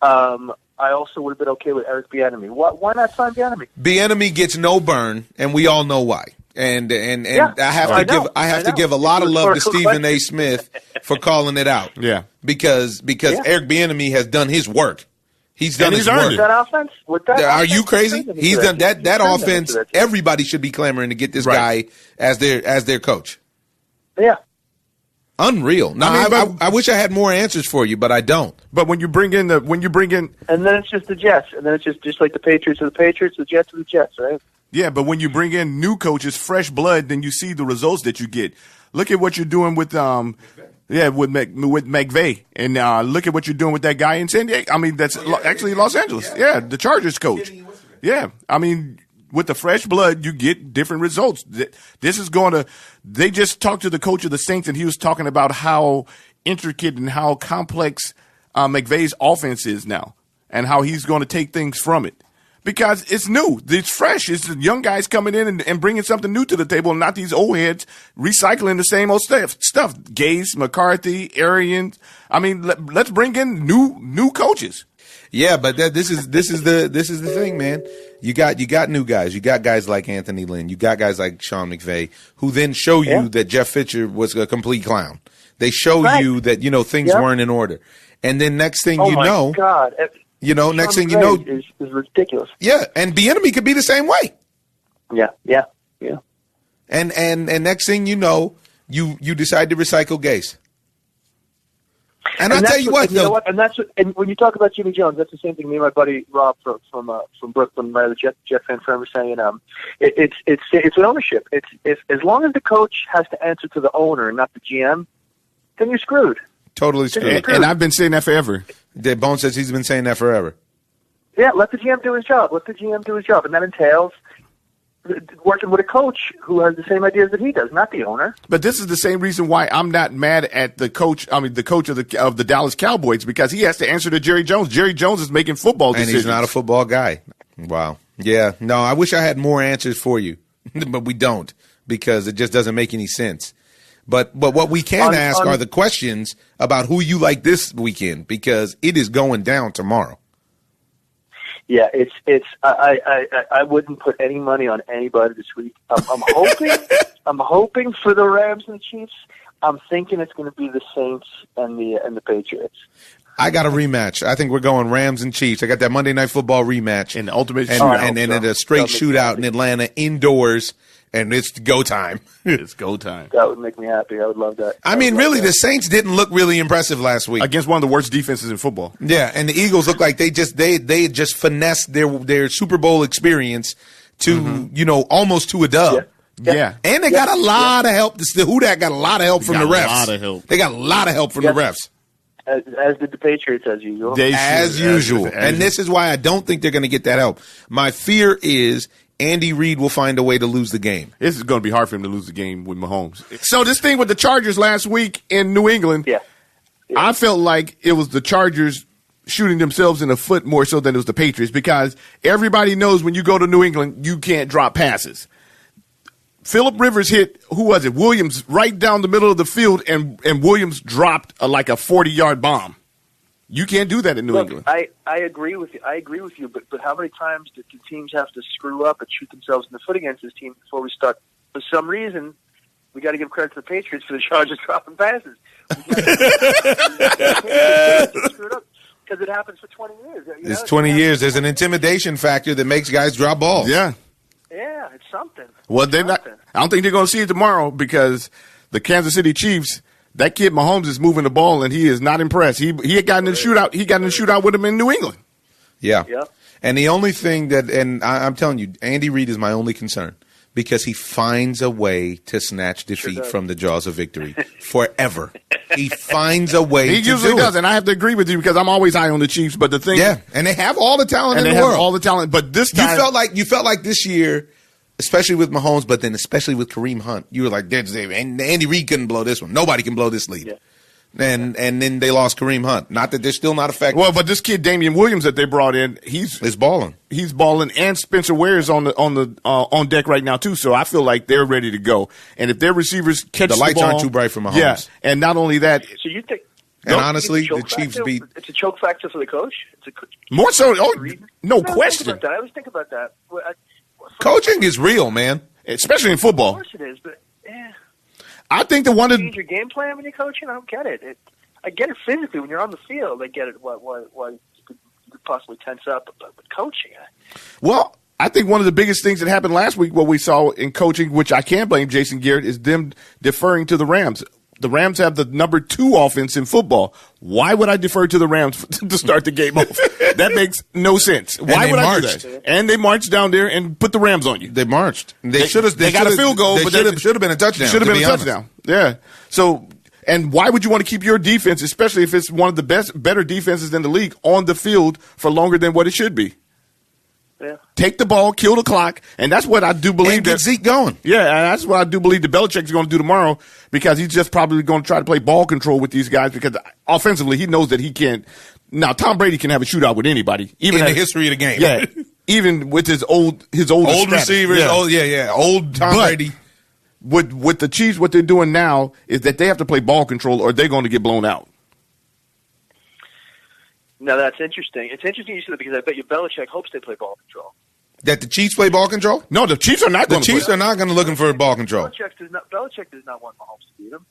I also would have been okay with Eric Bieniemy. Why not sign Bieniemy? Bieniemy gets no burn, and we all know why. And I have to give a lot of love to Stephen A. Smith for calling it out. Yeah, because Eric Bieniemy has done his work. He's done his work. That offense? Are you crazy? He's done that offense. Everybody should be clamoring to get this guy as their coach. Yeah. Unreal. Now, I wish I had more answers for you, but I don't. But when you bring in, and then it's just the Jets, and then it's just like the Patriots are the Patriots, the Jets are the Jets, right? Yeah, but when you bring in new coaches, fresh blood, then you see the results that you get. Look at what you're doing with McVay, and look at what you're doing with that guy in San Diego. I mean, that's actually Los Angeles. Yeah, the Chargers coach. Yeah, I mean, with the fresh blood, you get different results. This is going to – they just talked to the coach of the Saints, and he was talking about how intricate and how complex McVay's offense is now. and how he's going to take things from it. Because it's new. It's fresh. It's the young guys coming in and bringing something new to the table, and not these old heads recycling the same old stuff. Gase, McCarthy, Arians. I mean, let's bring in new coaches. Yeah, but this is the thing, man. You got new guys. You got guys like Anthony Lynn. You got guys like Sean McVay, who then show you that Jeff Fisher was a complete clown. They show you that things weren't in order, and then next thing God. Next thing is ridiculous. Yeah, and Bieniemy could be the same way. Yeah. And next thing you know, you decide to recycle Gase. And I'll tell you what, though. And when you talk about Jimmy Jones, that's the same thing me and my buddy Rob from Brooklyn, my other Jet fan friend, was saying. It's an ownership. It's as long as the coach has to answer to the owner and not the GM, then you're screwed. Totally screwed. And I've been saying that forever. Bone says he's been saying that forever. Yeah, let the GM do his job. And that entails working with a coach who has the same ideas that he does, not the owner. But this is the same reason why I'm not mad at the coach. I mean, the coach of the Dallas Cowboys, because he has to answer to Jerry Jones. Jerry Jones is making football decisions. And he's not a football guy. Wow. Yeah. No, I wish I had more answers for you, but we don't, because it just doesn't make any sense. But what we can ask are the questions about who you like this weekend, because it is going down tomorrow. Yeah, I wouldn't put any money on anybody this week. I'm hoping for the Rams and the Chiefs. I'm thinking it's going to be the Saints and the Patriots. I got a rematch. I think we're going Rams and Chiefs. I got that Monday Night Football rematch and the ultimate and a straight shootout in Atlanta indoors. And it's go time. It's go time. That would make me happy. I would love that. I mean, really, the Saints didn't look really impressive last week against one of the worst defenses in football. Yeah, and the Eagles look like they just finessed their Super Bowl experience to almost to a dub. Yeah. And they got a lot of help. Who that got a lot of help from the refs? A lot of help. They got a lot of help from the refs. As did the Patriots, as usual. As usual. And this is why I don't think they're going to get that help. My fear is Andy Reid will find a way to lose the game. This is going to be hard for him to lose the game with Mahomes. So this thing with the Chargers last week in New England, I felt like it was the Chargers shooting themselves in the foot more so than it was the Patriots, because everybody knows when you go to New England, you can't drop passes. Phillip Rivers hit, who was it, Williams, right down the middle of the field, and Williams dropped like a 40-yard bomb. You can't do that in New England. I agree with you. But how many times do teams have to screw up and shoot themselves in the foot against this team before we start? For some reason, we got to give credit to the Patriots for the Chargers dropping passes. Screwed up because it happens for 20 years. It's 20 years. There's an intimidation factor that makes guys drop balls. Yeah, it's something. Well, they're not. I don't think they're going to see it tomorrow, because the Kansas City Chiefs. That kid Mahomes is moving the ball, and he is not impressed. He had gotten in the shootout. He got in the shootout with him in New England. Yeah. And the only thing I'm telling you, Andy Reid is my only concern, because he finds a way to snatch defeat from the jaws of victory forever. He finds a way. He usually does, and I have to agree with you, because I'm always high on the Chiefs. But the thing, and they have all the talent in the world, all the talent. But this time, you felt like this year, especially with Mahomes, but then especially with Kareem Hunt, you were like, Andy Reid couldn't blow this one. Nobody can blow this lead. Yeah. And then they lost Kareem Hunt. Not that they're still not effective. Well, but this kid Damian Williams that they brought in, he's balling. He's balling, and Spencer Ware is on deck right now too. So I feel like they're ready to go. And if their receivers catch the lights ball, aren't too bright for Mahomes. And not only that. So you think? And honestly, the Chiefs beat. It's a choke factor for the coach. More so. No question. I always think about that. Coaching is real, man. Especially in football. Of course it is, but I think the one that change your game plan when you're coaching. I don't get it. I get it physically when you're on the field. I get it. Why you could possibly tense up, but with coaching. Well, I think one of the biggest things that happened last week, what we saw in coaching, which I can't blame Jason Garrett, is them deferring to the Rams. The Rams have the number 2 offense in football. Why would I defer to the Rams to start the game off? That makes no sense. Why would I do that? And they marched down there and put the Rams on you. They marched. They should have. They got a field goal, but should have been a touchdown. Should have been a touchdown. Yeah. So, and why would you want to keep your defense, especially if it's one of the better defenses in the league, on the field for longer than what it should be? Yeah. Take the ball, kill the clock, and that's what I do believe. And get Zeke going. Yeah, and that's what I do believe that Belichick's going to do tomorrow, because he's just probably going to try to play ball control with these guys, because offensively he knows that he can't. Now Tom Brady can have a shootout with anybody, even in the history of the game. Yeah, even with his old receivers. Yeah. Old Tom Brady. With the Chiefs, what they're doing now is that they have to play ball control, or they're going to get blown out. Now, that's interesting. It's interesting you said that, because I bet you Belichick hopes they play ball control. That the Chiefs play ball control? No, the Chiefs are not going to. The Chiefs are not going to looking for ball control. Belichick does not want Mahomes to beat him.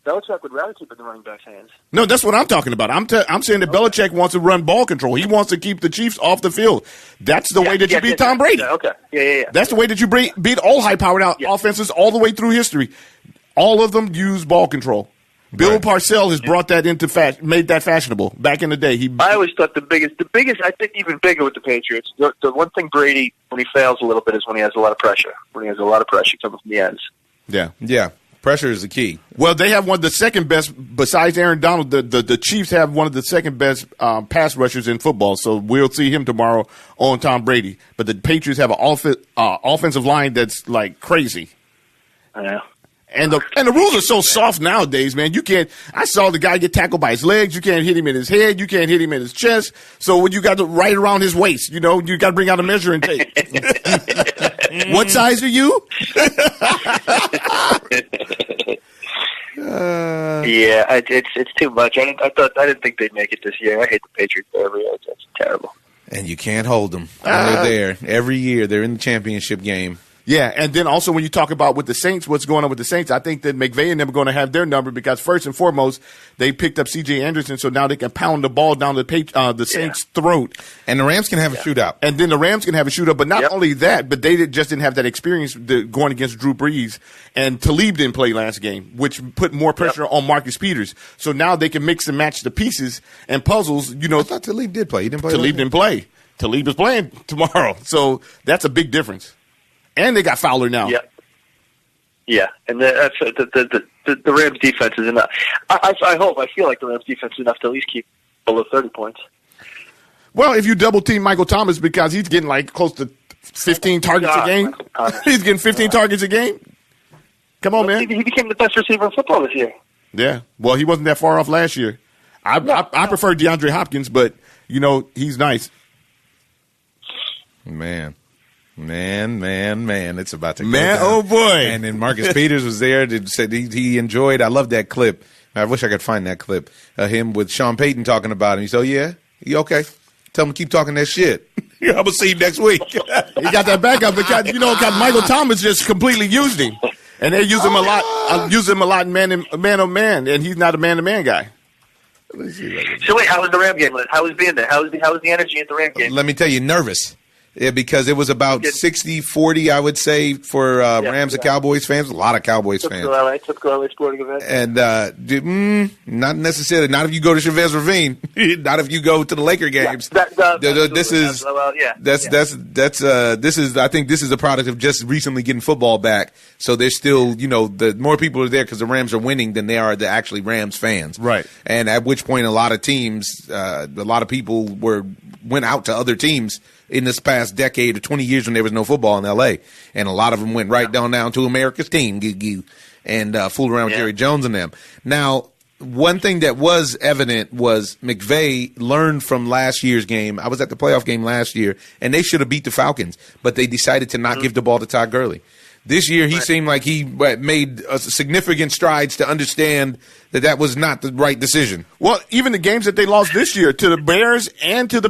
Belichick would rather keep it in the running back's hands. No, that's what I'm talking about. I'm saying that Belichick wants to run ball control. He wants to keep the Chiefs off the field. That's the way that you beat Tom Brady. Okay. Yeah. That's the way that you beat all high-powered offenses all the way through history. All of them use ball control. Bill Parcells has brought that into made that fashionable back in the day. I always thought the biggest, I think even bigger with the Patriots, the one thing Brady, when he fails a little bit, is when he has a lot of pressure. When he has a lot of pressure coming from the ends. Yeah. Pressure is the key. Well, they have one of the second best, besides Aaron Donald, the Chiefs have one of the second best pass rushers in football, so we'll see him tomorrow on Tom Brady. But the Patriots have an offensive line that's like crazy. I know. And the rules are so soft nowadays, man. You can't. I saw the guy get tackled by his legs. You can't hit him in his head. You can't hit him in his chest. So when you got to right around his waist, you got to bring out a measuring tape. What size are you? It's too much. I didn't think they'd make it this year. I hate the Patriots every year. It's terrible. And you can't hold them. They're there every year. They're in the championship game. Yeah, and then also when you talk about with the Saints, what's going on with the Saints, I think that McVay and them are going to have their number, because first and foremost, they picked up C.J. Anderson, so now they can pound the ball down the Saints' throat. And the Rams can have a shootout. And then the Rams can have a shootout, but not only that, but they just didn't have that experience going against Drew Brees. And Talib didn't play last game, which put more pressure on Marcus Peters. So now they can mix and match the pieces and puzzles. I thought Talib did play. He didn't play. Talib didn't play. Talib is playing tomorrow, so that's a big difference. And they got Fowler now. Yeah, and the Rams defense is enough. I feel like the Rams defense is enough to at least keep below 30 points. Well, if you double team Michael Thomas, because he's getting like close to 15 targets a game. He's getting 15 targets a game. Come on, man. He became the best receiver in football this year. Yeah. Well, he wasn't that far off last year. I prefer DeAndre Hopkins, but he's nice. Man, it's about to go down. Oh boy. And then Marcus Peters was there to say he enjoyed. I love that clip. I wish I could find that clip. Him with Sean Payton talking about him. He said, yeah, you okay? Tell him to keep talking that shit. I'm going to see you next week. He got that backup because, Michael Thomas just completely used him. And they use him a lot man on man, and he's not a man-to-man guy. So wait, how was the Ram game? How was being there? How was the energy at the Ram game? Let me tell you, nervous. Yeah, because it was about 60-40, I would say, for Rams and Cowboys fans. A lot of Cowboys fans. Typical LA sporting event. And not necessarily. Not if you go to Chavez Ravine. Not if you go to the Laker games. I think this is a product of just recently getting football back. So there's still, the more people are there because the Rams are winning than they are the actually Rams fans. Right. And at which point a lot of teams, a lot of people went out to other teams in this past decade or 20 years when there was no football in L.A. And a lot of them went right down to America's team and fooled around with Jerry Jones and them. Now, one thing that was evident was McVay learned from last year's game. I was at the playoff game last year, and they should have beat the Falcons, but they decided to not give the ball to Todd Gurley. This year, he seemed like he made significant strides to understand that was not the right decision. Well, even the games that they lost this year to the Bears and to the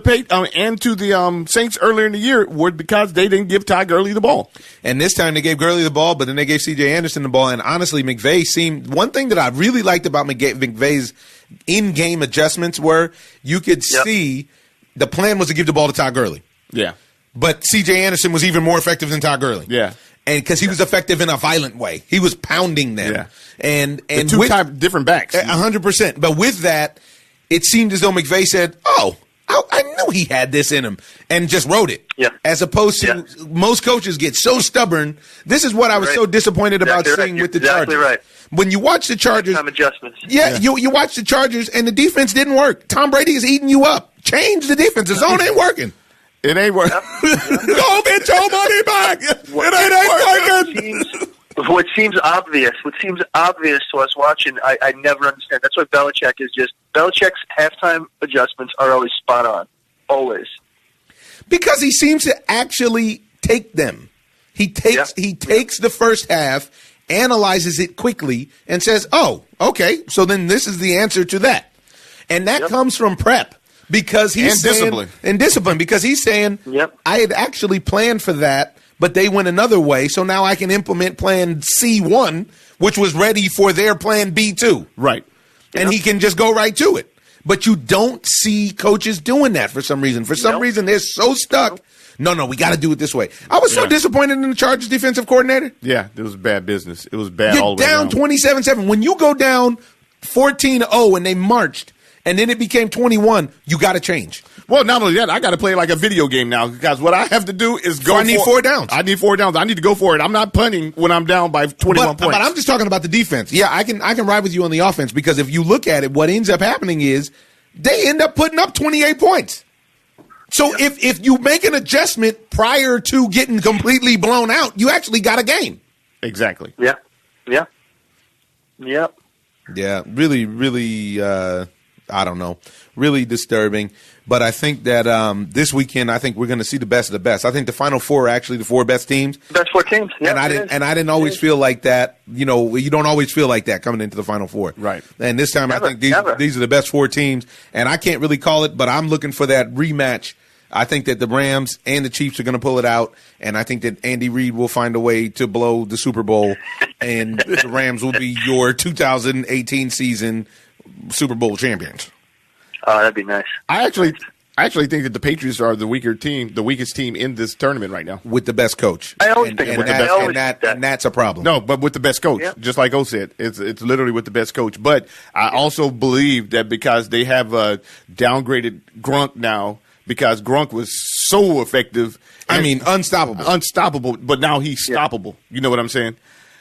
Saints earlier in the year were because they didn't give Todd Gurley the ball. And this time they gave Gurley the ball, but then they gave C.J. Anderson the ball. And honestly, McVay seemed – one thing that I really liked about McVay's in-game adjustments were you could see the plan was to give the ball to Todd Gurley. Yeah. But C.J. Anderson was even more effective than Todd Gurley. Yeah. And because he was effective in a violent way, he was pounding them. Yeah. And different backs. 100%. But with that, it seemed as though McVay said, "Oh, I knew he had this in him," and just wrote it. Yeah. As opposed to most coaches get so stubborn. This is what I was so disappointed about seeing with the Chargers. Right. When you watch the Chargers, time adjustments. You watch the Chargers and the defense didn't work. Tom Brady is eating you up. Change the defense. The zone ain't working. It ain't working. Go get your money back. It ain't working. What seems obvious to us watching, I never understand. That's why Belichick's halftime adjustments are always spot on. Always. Because he seems to actually take them. He takes the first half, analyzes it quickly, and says, "Oh, okay, so then this is the answer to that." And that comes from prep. Because he's discipline. Because he's saying, I had actually planned for that, but they went another way, so now I can implement plan C1, which was ready for their plan B2. Right. And he can just go right to it. But you don't see coaches doing that for some reason. For some reason, they're so stuck. No, we got to do it this way. I was so disappointed in the Chargers defensive coordinator. Yeah, it was bad business. It was bad all the way down 27-7. When you go down 14-0 and they marched, and then it became 21, you got to change. Well, not only that, I got to play like a video game now because what I have to do is go. I need 4 downs. I need 4 downs. I need to go for it. I'm not punting when I'm down by 21 points. But I'm just talking about the defense. Yeah, I can ride with you on the offense because if you look at it, what ends up happening is they end up putting up 28 points. So if you make an adjustment prior to getting completely blown out, you actually got a game. Exactly. Yeah. Yeah, really, really. I don't know, really disturbing. But I think that this weekend, I think we're going to see the best of the best. I think the Final Four are actually the 4 best teams. Best 4 teams. Yeah, and I didn't always feel like that. You know, you don't always feel like that coming into the Final Four. Right. And this time, I think these are the best 4 teams. And I can't really call it, but I'm looking for that rematch. I think that the Rams and the Chiefs are going to pull it out, and I think that Andy Reid will find a way to blow the Super Bowl, and the Rams will be your 2018 season Super Bowl champions. Oh, that'd be nice. I actually think that the Patriots are the weakest team in this tournament right now. With the best coach. I always think and that's a problem. No, but with the best coach, just like O said, it's literally with the best coach. But I also believe that because they have downgraded Gronk now, because Gronk was so effective. I mean, unstoppable. But now he's stoppable. You know what I'm saying?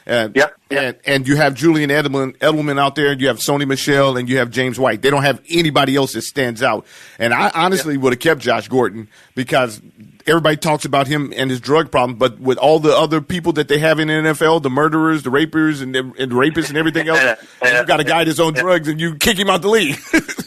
And you have Julian Edelman out there, you have Sony Michel, and you have James White. They don't have anybody else that stands out. And I honestly would have kept Josh Gordon because everybody talks about him and his drug problem, but with all the other people that they have in the NFL, the murderers, the rapers, and the rapists and everything else, you've got a guy that's on drugs and you kick him out the league.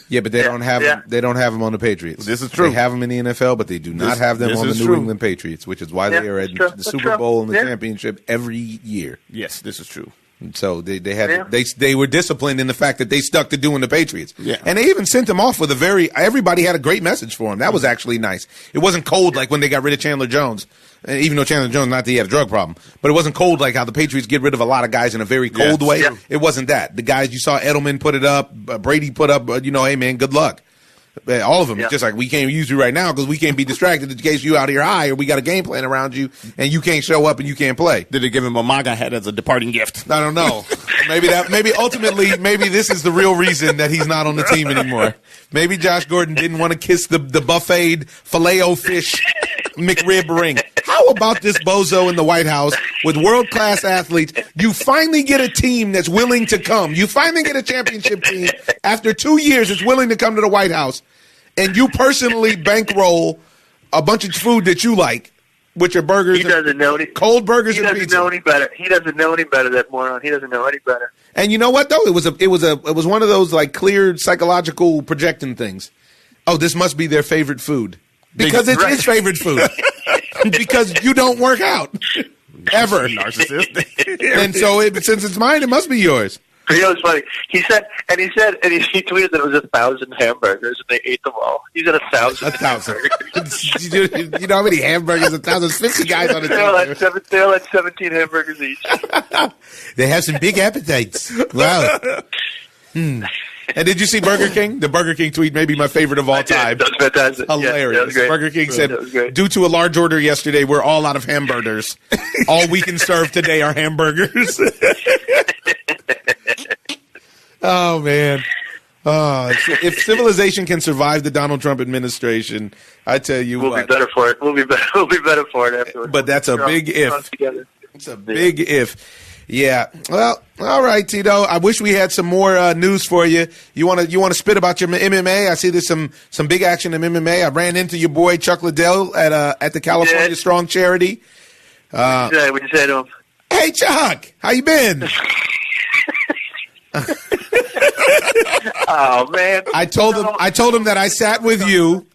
Yeah, but they don't have him. They don't have him on the Patriots. This is true. They have him in the NFL, but they do not have them on the New England Patriots, which is why they are at the Super Bowl and the championship every year. Yes, this is true. So they were disciplined in the fact that they stuck to doing the Patriots. Yeah. And they even sent him off with everybody had a great message for him. That was actually nice. It wasn't cold like when they got rid of Chandler Jones. Even though Chandler Jones, not that he had a drug problem, but it wasn't cold like how the Patriots get rid of a lot of guys in a very cold way. Yeah. It wasn't that. The guys you saw, Edelman put it up, Brady put up, hey man, good luck. All of them. It's just like, we can't use you right now because we can't be distracted in case you out of your eye or we got a game plan around you and you can't show up and you can't play. Did they give him a MAGA hat as a departing gift? I don't know. Maybe ultimately this is the real reason that he's not on the team anymore. Maybe Josh Gordon didn't want to kiss the buffet Filet-O-Fish McRib ring. How about this bozo in the White House with world-class athletes? You finally get a team that's willing to come. You finally get a championship team after 2 years that's willing to come to the White House, and you personally bankroll a bunch of food that you like, which are burgers. He doesn't know any cold burgers and pizza. He doesn't know any better. He doesn't know any better. That moron. He doesn't know any better. And you know what though? It was one of those like clear psychological projecting things. Oh, this must be their favorite food because it's his favorite food. Because you don't work out ever, narcissist. And so since it's mine, it must be yours. You know, it's funny. He tweeted that it was 1,000 hamburgers and they ate them all. He said 1,000. 1,000. You know how many hamburgers? 1,000. 50 guys on the team. They all had 17 hamburgers each. They have some big appetites. Wow. And did you see Burger King? The Burger King tweet may be my favorite of all time. That was fantastic. Hilarious. Yeah, Burger King said, due to a large order yesterday, we're all out of hamburgers. All we can serve today are hamburgers. Oh, man. If civilization can survive the Donald Trump administration, I tell you we'll be better for it. We'll be better for it afterwards. But that's a big if. It's a big if. Yeah. Well, all right, Tito. I wish we had some more news for you. You want to spit about your MMA? I see there's some big action in MMA. I ran into your boy Chuck Liddell at the California Strong Charity. What did you say to him? Hey, Chuck, how you been? Oh man! I told him that I sat with you.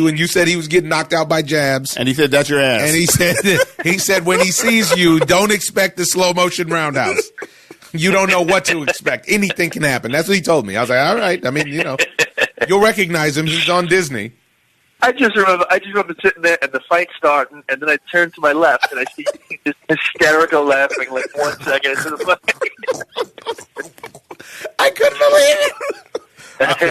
And you said he was getting knocked out by jabs. And he said, "That's your ass." And he said when he sees you, don't expect the slow motion roundhouse. You don't know what to expect. Anything can happen. That's what he told me. I was like, all right. I mean, you'll recognize him. He's on Disney. I just remember sitting there and the fight starting, and then I turned to my left and I see this hysterical laughing like 1 second into the fight. I couldn't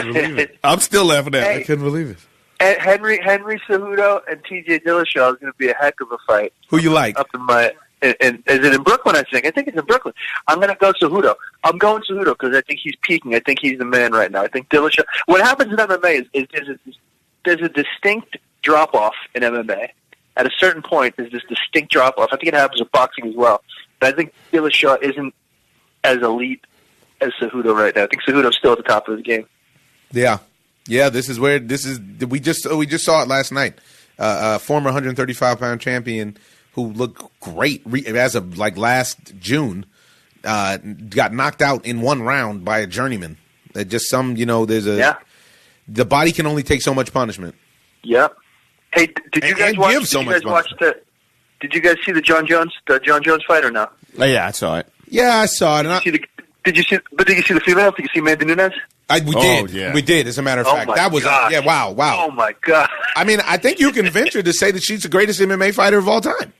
believe it. I'm still laughing at it. I couldn't believe it. And Henry Cejudo and TJ Dillashaw is going to be a heck of a fight. Who you like? Up in my, is it in Brooklyn? I think it's in Brooklyn. I'm going to go Cejudo. I'm going Cejudo because I think he's peaking. I think he's the man right now. I think Dillashaw. What happens in MMA is there's a distinct drop off in MMA. At a certain point, there's this distinct drop off. I think it happens with boxing as well. But I think Dillashaw isn't as elite as Cejudo right now. I think Cejudo's still at the top of his game. Yeah. We just saw it last night. Former 135-pound champion who looked great as of like last June got knocked out in one round by a journeyman. The body can only take so much punishment. Yeah. Hey, did you guys watch Did you guys see the John Jones fight or no? Oh, yeah, I saw it. Yeah, I saw it. Did you see the female? Did you see Amanda Nunes? We did. As a matter of fact, that was wow. Oh my god! I mean, I think you can venture to say that she's the greatest MMA fighter of all time.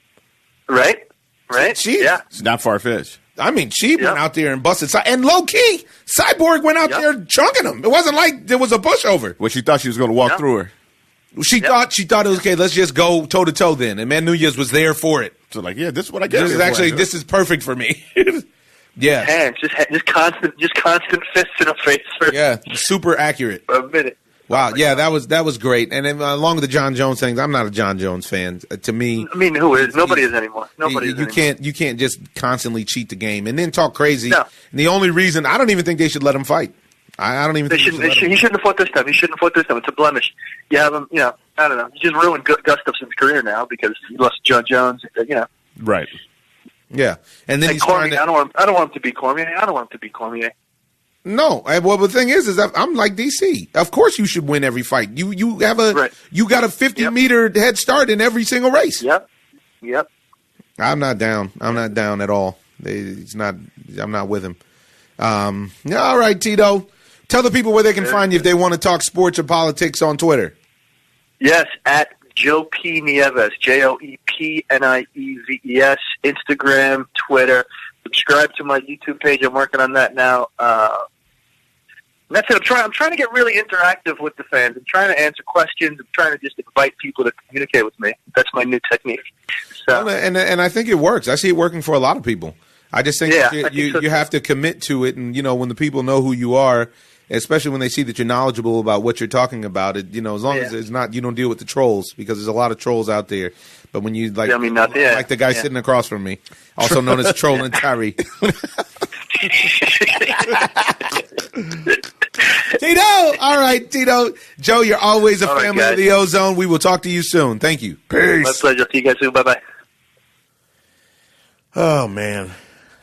Right. It's not far fetched. I mean, she went out there and busted, and low key, Cyborg went out there chunking him. It wasn't like there was a pushover. Well, she thought she was going to walk through her. She thought it was okay. Let's just go toe to toe then. And Man Nunez was there for it. So this is what I get. This is perfect for me. Yeah, hands, just constant fists in her face. Super accurate. For a minute. Wow, that was great. And then, along with the John Jones things, I'm not a John Jones fan. To me, I mean, who is? Nobody is anymore. You can't just constantly cheat the game and then talk crazy. No. And the only reason I don't even think they should let him fight. I don't even think he shouldn't have fought this time. It's a blemish. You have him. I don't know. You just ruined Gustafson's career now because he lost John Jones. Right. Yeah, and then he's Cormier. I don't want him to be Cormier. No, well, the thing is that I'm like DC. Of course, you should win every fight. You got a 50-meter head start in every single race. Yep. I'm not down. I'm not down at all. I'm not with him. All right, Tito. Tell the people where they can find you if they want to talk sports or politics on Twitter. Yes, at Joe P. Nieves, JoePNieves, Instagram, Twitter. Subscribe to my YouTube page. I'm working on that now. That's it. I'm trying to get really interactive with the fans. I'm trying to answer questions. I'm trying to just invite people to communicate with me. That's my new technique. So, and I think it works. I see it working for a lot of people. I just think you have to commit to it, and when the people know who you are, especially when they see that you're knowledgeable about what you're talking about, as long as it's not, you don't deal with the trolls, because there's a lot of trolls out there. But when you like the guy sitting across from me, also known as Trolling Tyree. Tito, all right, Tito. Joe, you're always a family of the Ozone. We will talk to you soon. Thank you. Peace. My pleasure. See you guys soon. Bye-bye. Oh, man.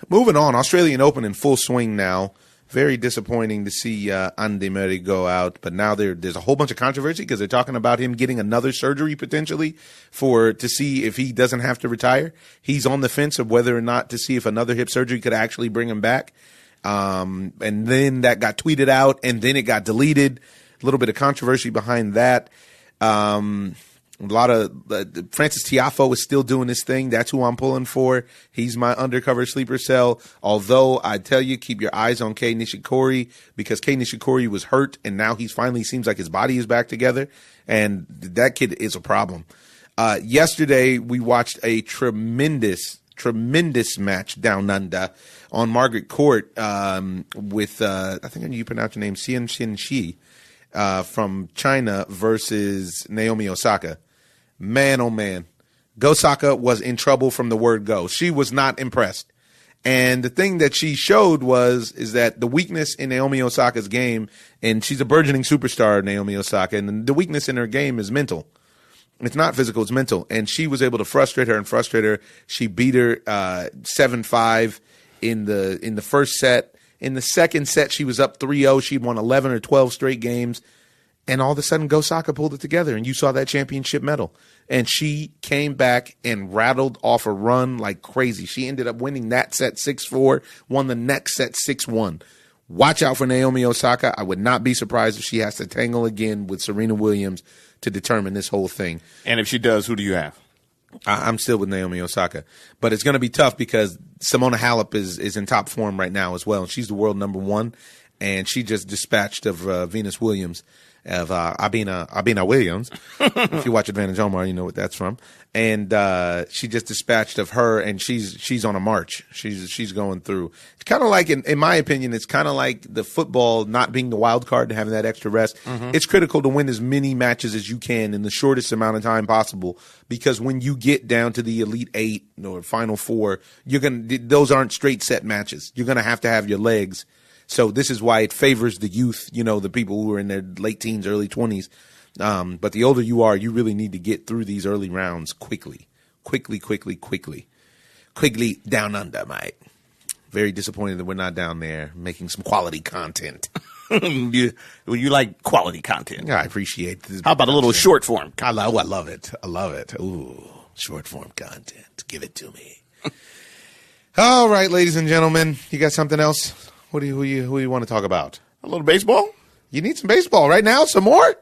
Moving on. Australian Open in full swing now. Very disappointing to see Andy Murray go out, but now there's a whole bunch of controversy because they're talking about him getting another surgery potentially to see if he doesn't have to retire. He's on the fence of whether or not to see if another hip surgery could actually bring him back. And then that got tweeted out, and then it got deleted. A little bit of controversy behind that. A lot of Francis Tiafoe is still doing this thing. That's who I'm pulling for. He's my undercover sleeper cell. Although I tell you, keep your eyes on Kei Nishikori, because Kei Nishikori was hurt and now he's finally seems like his body is back together. And that kid is a problem. Yesterday we watched a tremendous match down under on Margaret Court with I think you pronounce your name, Xian Xin from China versus Naomi Osaka. Man, oh man. Go Saka was in trouble from the word go. She was not impressed. And the thing that she showed is that the weakness in Naomi Osaka's game, and she's a burgeoning superstar, Naomi Osaka, and the weakness in her game is mental. It's not physical, it's mental. And she was able to frustrate her. She beat her 7-5 in the first set. In the second set, she was up 3-0. She won 11 or 12 straight games. And all of a sudden, Go Osaka pulled it together, and you saw that championship medal. And she came back and rattled off a run like crazy. She ended up winning that set 6-4, won the next set 6-1. Watch out for Naomi Osaka. I would not be surprised if she has to tangle again with Serena Williams to determine this whole thing. And if she does, who do you have? I'm still with Naomi Osaka. But it's going to be tough because Simona Halep is in top form right now as well. And she's the world number 1. And she just dispatched of Venus Williams. Of Abina Williams. If you watch Advantage Omar, you know what that's from. And she just dispatched of her, and she's on a march. She's going through. It's kind of like, in my opinion, it's kind of like the football not being the wild card and having that extra rest. Mm-hmm. It's critical to win as many matches as you can in the shortest amount of time possible, because when you get down to the Elite 8 or Final 4, those aren't straight set matches. You're going to have your legs. So this is why it favors the youth, the people who are in their late teens, early 20s. But the older you are, you really need to get through these early rounds quickly down under, mate. Very disappointed that we're not down there making some quality content. you like quality content. I appreciate this. How about a little short form? I love it. Ooh, short form content. Give it to me. All right, ladies and gentlemen, you got something else? Who do you want to talk about? A little baseball? You need some baseball right now? Some more?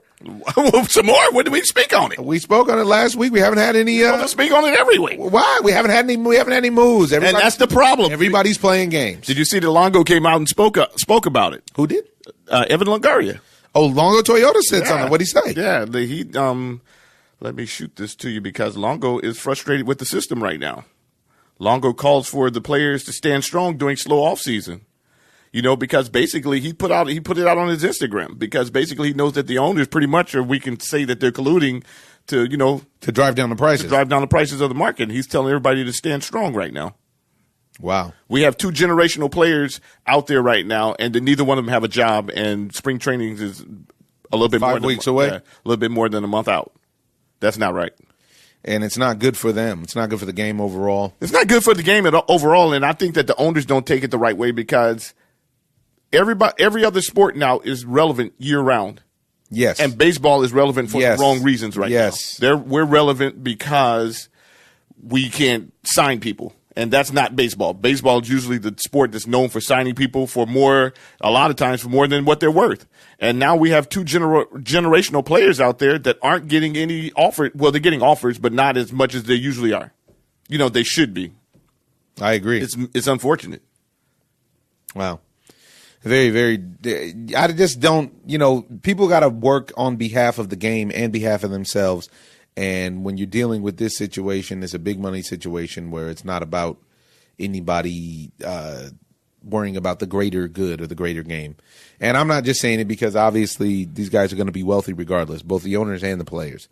Some more? When did we speak on it? We spoke on it last week. We haven't had any. We'll speak on it every week. Why? We haven't had any moves. And that's the problem. Everybody's playing games. Did you see that Longo came out and spoke about it? Who did? Evan Longoria. Oh, Longo Toyota said something. What'd he say? Yeah, let me shoot this to you because Longo is frustrated with the system right now. Longo calls for the players to stand strong during slow off season. Because basically he put it out on his Instagram because basically he knows that the owners pretty much, or we can say that they're colluding to drive down the prices. To drive down the prices of the market. And he's telling everybody to stand strong right now. Wow. We have 2 generational players out there right now, and neither one of them have a job, and spring training is a little bit 5 weeks away. Yeah, a little bit more than a month out. That's not right. And it's not good for them. It's not good for the game overall. It's not good for the game overall, and I think that the owners don't take it the right way because every other sport now is relevant year-round. Yes. And baseball is relevant for the wrong reasons right now. We're relevant because we can't sign people. And that's not baseball. Baseball is usually the sport that's known for signing people a lot of times for more than what they're worth. And now we have 2 generational players out there that aren't getting any offer. Well, they're getting offers, but not as much as they usually are. They should be. I agree. It's unfortunate. Wow. Very, very. I just don't. People got to work on behalf of the game and behalf of themselves. And when you're dealing with this situation, it's a big money situation where it's not about anybody worrying about the greater good or the greater game. And I'm not just saying it because obviously these guys are going to be wealthy regardless, both the owners and the players.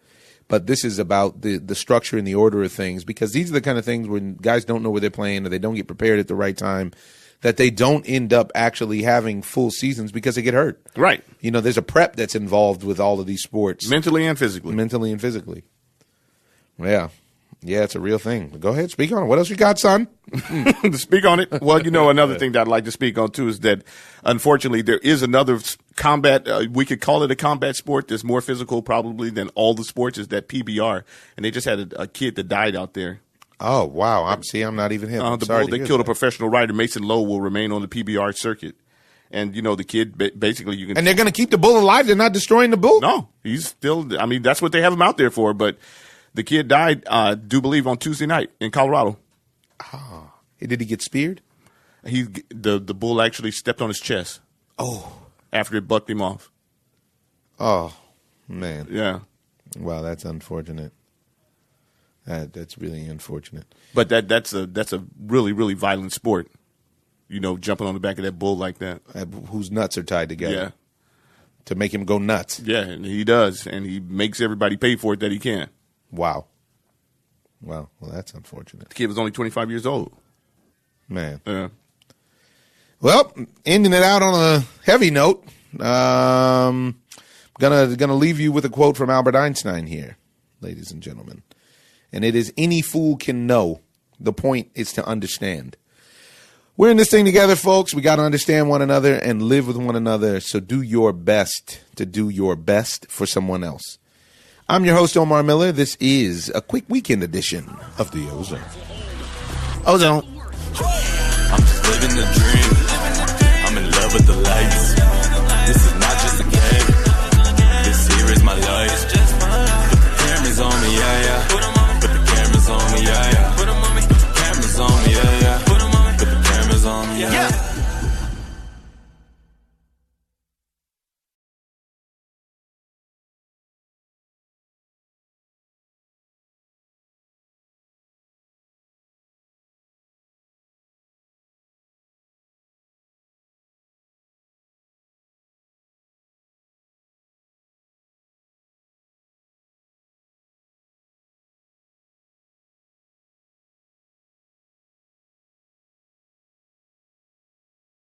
But this is about the structure and the order of things, because these are the kind of things when guys don't know where they're playing or they don't get prepared at the right time, that they don't end up actually having full seasons because they get hurt. Right. There's a prep that's involved with all of these sports. Mentally and physically. Yeah. Yeah, it's a real thing. Go ahead, speak on it. What else you got, son? Speak on it. Well, another thing that I'd like to speak on, too, is that, unfortunately, there is another combat. We could call it a combat sport that's more physical probably than all the sports, is that PBR. And they just had a kid that died out there. Oh, wow. I'm not even him. The bull that killed a professional rider, Mason Lowe, will remain on the PBR circuit. And, the kid, basically, you can. And they're going to keep the bull alive? They're not destroying the bull? No. He's still, that's what they have him out there for. But the kid died, do believe, on Tuesday night in Colorado. Oh. Did he get speared? The bull actually stepped on his chest. Oh. After it bucked him off. Oh, man. Yeah. Wow, that's unfortunate. That's really unfortunate. But that's a really, really violent sport. Jumping on the back of that bull like that. Whose nuts are tied together. Yeah. To make him go nuts. Yeah, and he does. And he makes everybody pay for it that he can. Wow. Well, that's unfortunate. The kid was only 25 years old. Man. Yeah. Well, ending it out on a heavy note. Gonna leave you with a quote from Albert Einstein here, ladies and gentlemen. And it is, any fool can know. The point is to understand. We're in this thing together, folks. We got to understand one another and live with one another. So do your best to do your best for someone else. I'm your host, Omar Miller. This is a quick weekend edition of the Ozone. Ozone. I'm just living the dream. I'm in love with the lights.